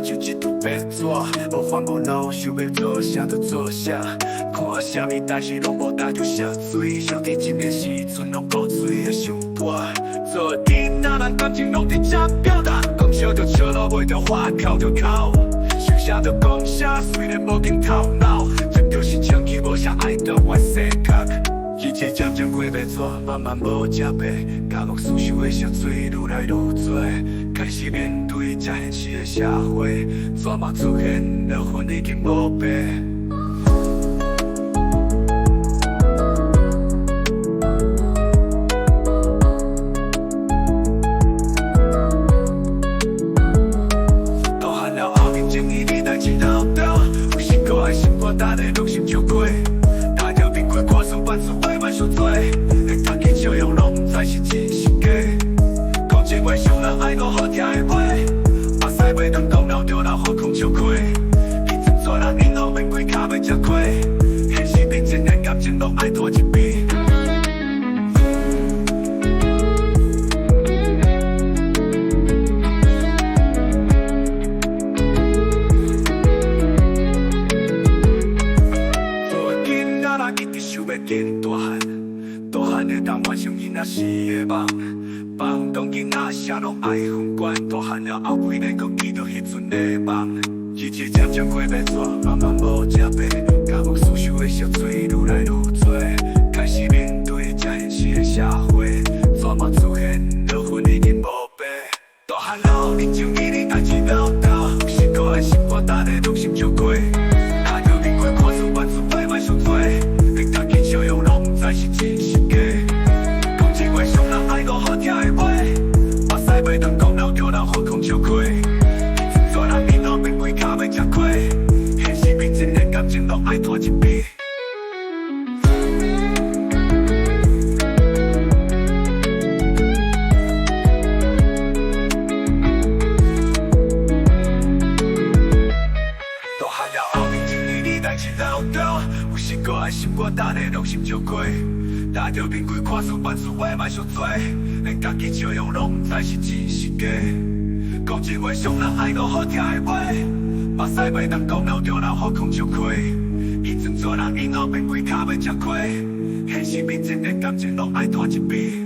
就一度白纸，无烦无恼，想要做啥就做啥，看啥物代志拢无大就下水，想伫一年时阵拢顾嘴啊想破，做囡仔咱感情拢伫遮表达，讲笑就笑咯，袂着话哭就哭，想啥就讲啥，虽然无经头脑，真就是长期无啥爱到我性格。日子渐渐过袂错，慢慢无食饱，家务事想的伤多，愈来愈多，开始面对这现实的社会，怎嘛出现了婚已经无白。大汉了后面情义你代志老掉，有时搁爱心肝胆的拢心照过。看书办事话莫伤多，连家己笑容拢不知是真是假。讲情话伤人爱讲好听的话，目屎袂当讲流着流雨空笑亏。伊真做人因后面几骹要吃亏，现实面前的感情拢爱拖一边。变大汉，大汉会当完成囡仔时的梦，梦当囡仔啥拢爱分管，大汉了后几年搁记着迄阵的梦，日子渐渐过袂错，慢慢无食饱，家务事想的伤多，愈来愈多，开始面对这现实的社会，怎嘛出现了婚已经无白，大汉了认真伊哩代志老大，有时搁爱心肝胆的拢心照过，大着面过看书办事话莫伤多。笑容拢不知是真是假，讲情话伤人爱讲好听的话，目屎袂当讲流着流雨空笑亏。伊真做人因后面几骹要吃亏，现实面前的感情拢爱拖一边。大汉了后面情义你代志老掉。有时搁爱心肝胆的拢心照过，大着面对看书办事话莫伤多，连家己笑容拢不知是真是假。讲情话伤人爱讲好听的话，目屎袂当讲流着流雨空笑亏。伊真做人因后面几骹要吃亏，现实面前的感情拢爱拖一边。